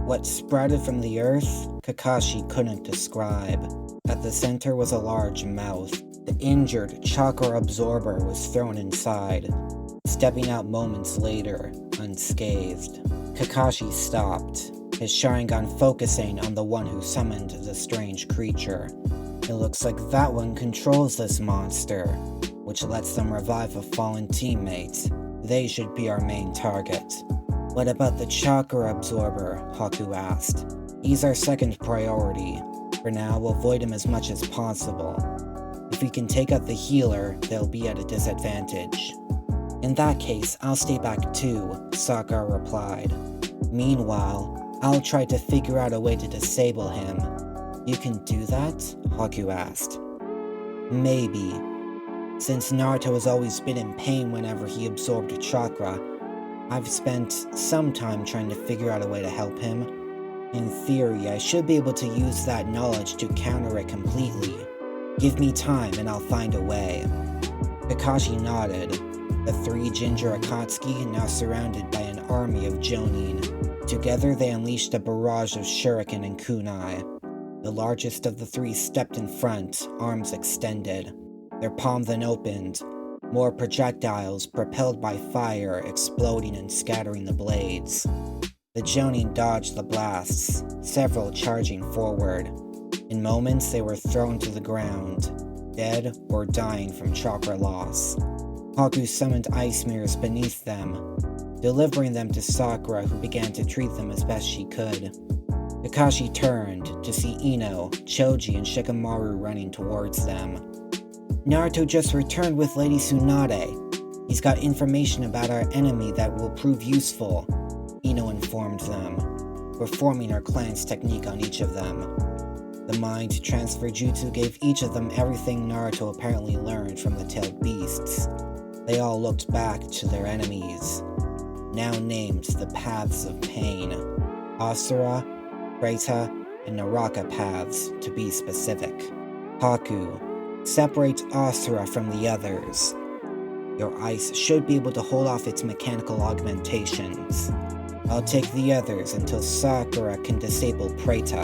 What sprouted from the earth, Kakashi couldn't describe. At the center was a large mouth. The injured chakra absorber was thrown inside, stepping out moments later, unscathed. Kakashi stopped, his Sharingan focusing on the one who summoned the strange creature. It looks like that one controls this monster, which lets them revive a fallen teammate. They should be our main target. What about the chakra absorber? Haku asked. He's our second priority. For now, we'll avoid him as much as possible. If we can take out the healer, they'll be at a disadvantage. In that case, I'll stay back too, Sakura replied. Meanwhile, I'll try to figure out a way to disable him. You can do that? Haku asked. Maybe. Since Naruto has always been in pain whenever he absorbed chakra, I've spent some time trying to figure out a way to help him. In theory, I should be able to use that knowledge to counter it completely. Give me time and I'll find a way. Kakashi nodded. The three Ginger Akatsuki now surrounded by an army of Jonin. Together they unleashed a barrage of shuriken and kunai. The largest of the three stepped in front, arms extended. Their palm then opened. More projectiles, propelled by fire, exploding and scattering the blades. The Jonin dodged the blasts, several charging forward. In moments, they were thrown to the ground, dead or dying from chakra loss. Haku summoned ice mirrors beneath them, delivering them to Sakura, who began to treat them as best she could. Kakashi turned to see Ino, Choji, and Shikamaru running towards them. Naruto just returned with Lady Tsunade. He's got information about our enemy that will prove useful, Ino informed them. We're forming our clan's technique on each of them. The mind transfer jutsu gave each of them everything Naruto apparently learned from the tailed beasts. They all looked back to their enemies, now named the Paths of Pain. Asura, Preta, and Naraka paths, to be specific. Haku, separate Asura from the others. Your ice should be able to hold off its mechanical augmentations. I'll take the others until Sakura can disable Preta,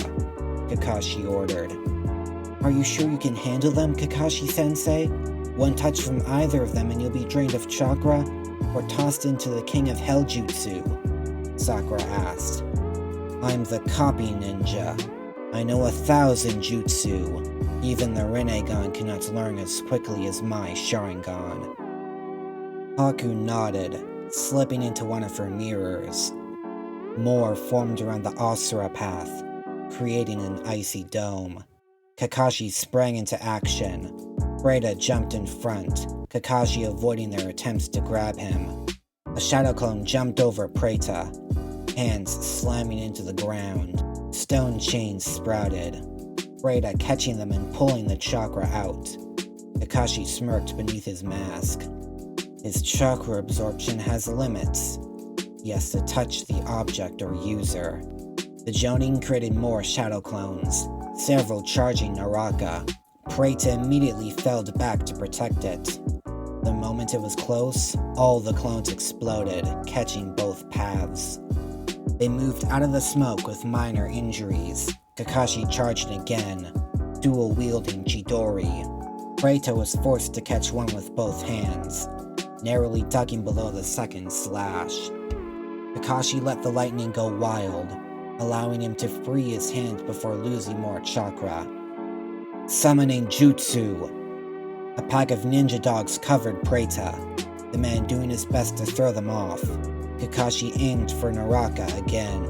Kakashi ordered. Are you sure you can handle them, Kakashi-sensei? One touch from either of them and you'll be drained of chakra, or tossed into the King of Hell Jutsu, Sakura asked. I'm the copy ninja. I know 1,000 jutsu. Even the Rinnegan cannot learn as quickly as my Sharingan. Haku nodded, slipping into one of her mirrors. More formed around the Asura path, creating an icy dome. Kakashi sprang into action. Preta jumped in front, Kakashi avoiding their attempts to grab him. A shadow clone jumped over Preta, hands slamming into the ground. Stone chains sprouted, Preta catching them and pulling the chakra out. Kakashi smirked beneath his mask. His chakra absorption has limits. He has to touch the object or user. The Jonin created more shadow clones, several charging Naraka. Preta immediately fell back to protect it. The moment it was close, all the clones exploded, catching both paths. They moved out of the smoke with minor injuries. Kakashi charged again, dual-wielding Chidori. Preta was forced to catch one with both hands, narrowly ducking below the second slash. Kakashi let the lightning go wild, allowing him to free his hand before losing more chakra. Summoning Jutsu! A pack of ninja dogs covered Preta, the man doing his best to throw them off. Kakashi aimed for Naraka again,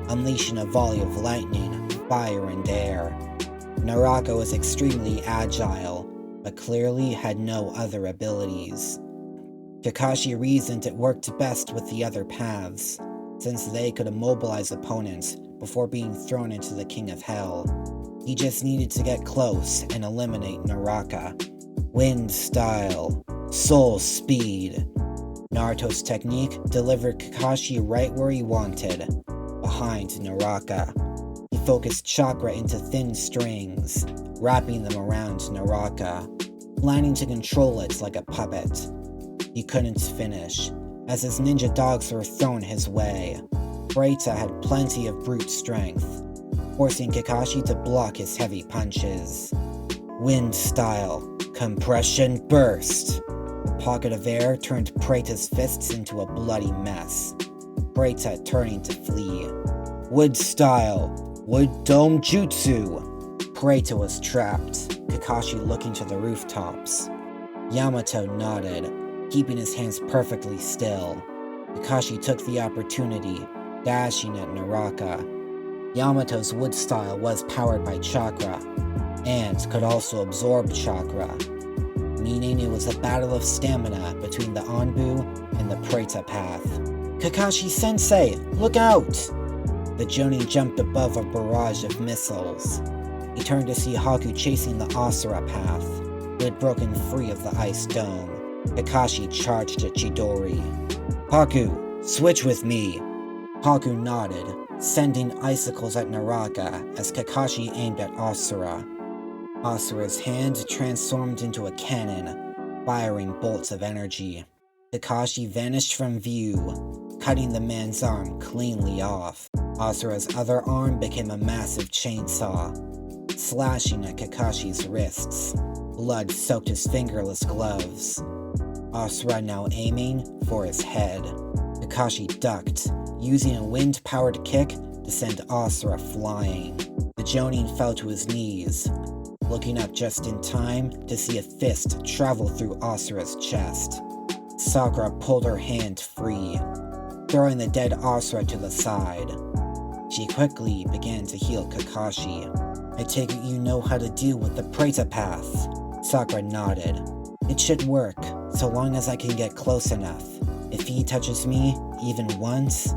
unleashing a volley of lightning, fire, and air. Naraka was extremely agile, but clearly had no other abilities. Kakashi reasoned it worked best with the other paths, since they could immobilize opponents before being thrown into the King of Hell. He just needed to get close and eliminate Naraka. Wind style, soul speed. Naruto's technique delivered Kakashi right where he wanted, behind Naraka. He focused chakra into thin strings, wrapping them around Naraka, planning to control it like a puppet. He couldn't finish, as his ninja dogs were thrown his way. Preita had plenty of brute strength, forcing Kakashi to block his heavy punches. Wind style, compression burst. The pocket of air turned Preita's fists into a bloody mess. Preita turning to flee. Wood style, wood dome jutsu. Preita was trapped, Kakashi looking to the rooftops. Yamato nodded, keeping his hands perfectly still. Kakashi took the opportunity, dashing at Naraka. Yamato's wood style was powered by chakra, and could also absorb chakra, meaning it was a battle of stamina between the Anbu and the Preita path. Kakashi-sensei, look out! The Jonin jumped above a barrage of missiles. He turned to see Haku chasing the Asura path, who had broken free of the ice dome. Kakashi charged at Chidori. Haku, switch with me! Haku nodded, sending icicles at Naraka as Kakashi aimed at Asura. Asura's hand transformed into a cannon, firing bolts of energy. Kakashi vanished from view, cutting the man's arm cleanly off. Asura's other arm became a massive chainsaw, slashing at Kakashi's wrists. Blood soaked his fingerless gloves. Asura now aiming for his head. Kakashi ducked, using a wind-powered kick to send Asura flying. The Jonin fell to his knees, looking up just in time to see a fist travel through Asura's chest. Sakura pulled her hand free, throwing the dead Asura to the side. She quickly began to heal Kakashi. I take it you know how to deal with the Preita path. Sakura nodded. It should work, so long as I can get close enough. If he touches me, even once,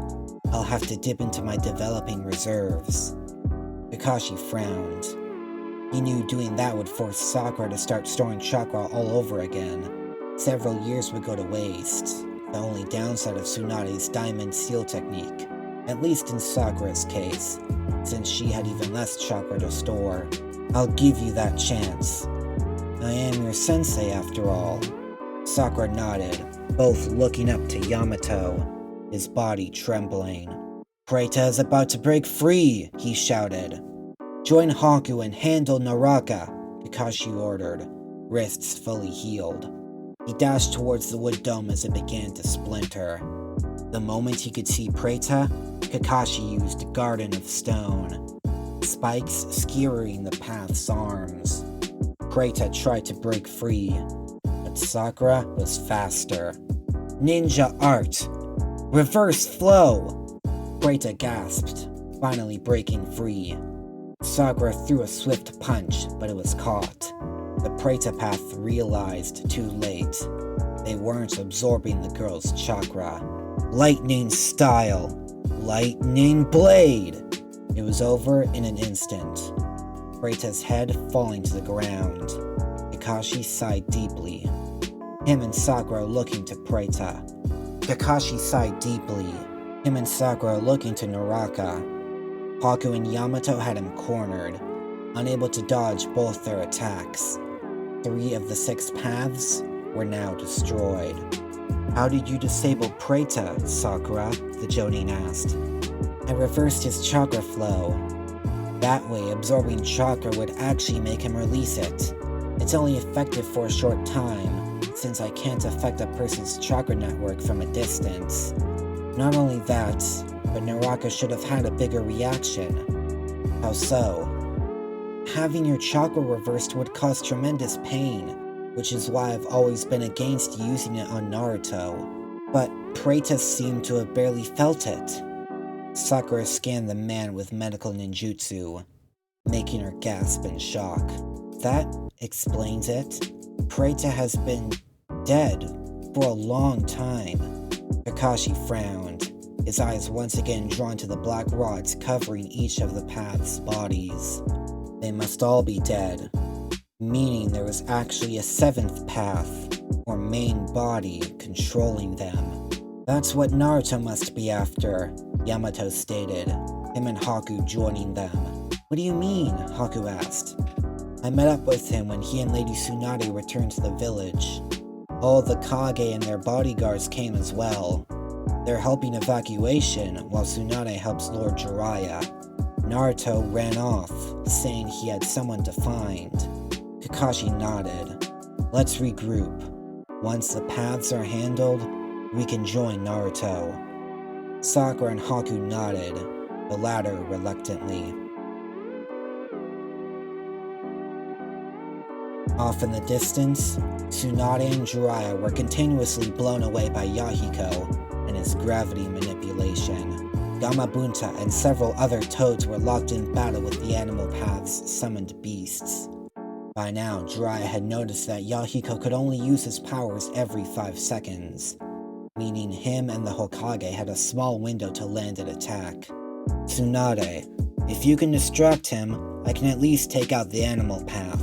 I'll have to dip into my developing reserves. Kakashi frowned. He knew doing that would force Sakura to start storing chakra all over again. Several years would go to waste, the only downside of Tsunade's diamond seal technique, at least in Sakura's case, since she had even less chakra to store. I'll give you that chance. I am your sensei after all. Sakura nodded, both looking up to Yamato, his body trembling. Preita is about to break free, he shouted. Join Haku and handle Naraka, Kakashi ordered, wrists fully healed. He dashed towards the wood dome as it began to splinter. The moment he could see Preita, Kakashi used Garden of Stone, spikes skewering the path's arms. Preita tried to break free, but Sakura was faster. Ninja art! Reverse flow! Preita gasped, finally breaking free. Sakura threw a swift punch, but it was caught. The Preita path realized too late. They weren't absorbing the girl's chakra. Lightning style! Lightning blade! It was over in an instant. Preita's head falling to the ground. Kakashi sighed deeply. Him and Sakura looking to Preita. Kakashi sighed deeply. Him and Sakura looking to Naraka. Haku and Yamato had him cornered, unable to dodge both their attacks. 3 of the 6 paths were now destroyed. How did you disable Preita, Sakura? The Jonin asked. I reversed his chakra flow. That way, absorbing chakra would actually make him release it. It's only effective for a short time, since I can't affect a person's chakra network from a distance. Not only that, but Naraka should have had a bigger reaction. How so? Having your chakra reversed would cause tremendous pain, which is why I've always been against using it on Naruto. But Preita seemed to have barely felt it. Sakura scanned the man with medical ninjutsu, making her gasp in shock. That explains it. Preita has been dead for a long time. Kakashi frowned, his eyes once again drawn to the black rods covering each of the path's bodies. They must all be dead, meaning there was actually a 7th path, or main body, controlling them. That's what Naruto must be after, Yamato stated, him and Haku joining them. What do you mean? Haku asked. I met up with him when he and Lady Tsunade returned to the village. All the Kage and their bodyguards came as well. They're helping evacuation while Tsunade helps Lord Jiraiya. Naruto ran off, saying he had someone to find. Kakashi nodded. Let's regroup. Once the paths are handled, we can join Naruto. Sakura and Haku nodded, the latter reluctantly. Off in the distance, Tsunade and Jiraiya were continuously blown away by Yahiko and his gravity manipulation. Gamabunta and several other toads were locked in battle with the animal path's summoned beasts. By now, Jiraiya had noticed that Yahiko could only use his powers every 5 seconds, meaning him and the Hokage had a small window to land an attack. Tsunade, if you can distract him, I can at least take out the animal path.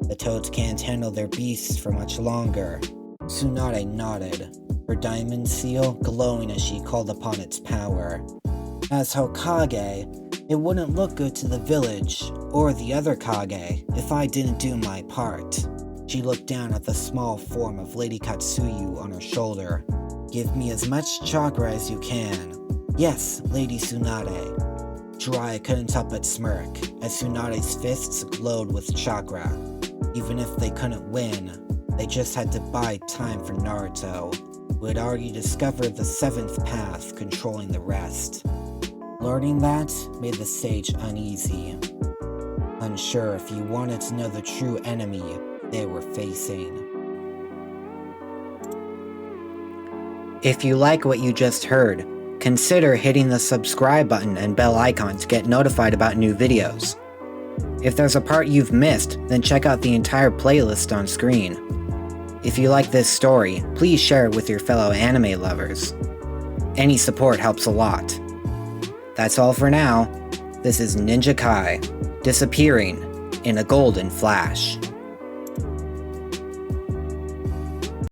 The toads can't handle their beasts for much longer. Tsunade nodded, her diamond seal glowing as she called upon its power. As Hokage, it wouldn't look good to the village, or the other Kage, if I didn't do my part. She looked down at the small form of Lady Katsuyu on her shoulder. Give me as much chakra as you can. Yes, Lady Tsunade. Jiraiya couldn't help but smirk, as Tsunade's fists glowed with chakra. Even if they couldn't win, they just had to buy time for Naruto, who had already discovered the 7th path controlling the rest. Learning that made the sage uneasy, unsure if he wanted to know the true enemy they were facing. If you like what you just heard, consider hitting the subscribe button and bell icon to get notified about new videos. If there's a part you've missed, then check out the entire playlist on screen. If you like this story, please share it with your fellow anime lovers. Any support helps a lot. That's all for now. This is Ninja Kai, disappearing in a golden flash.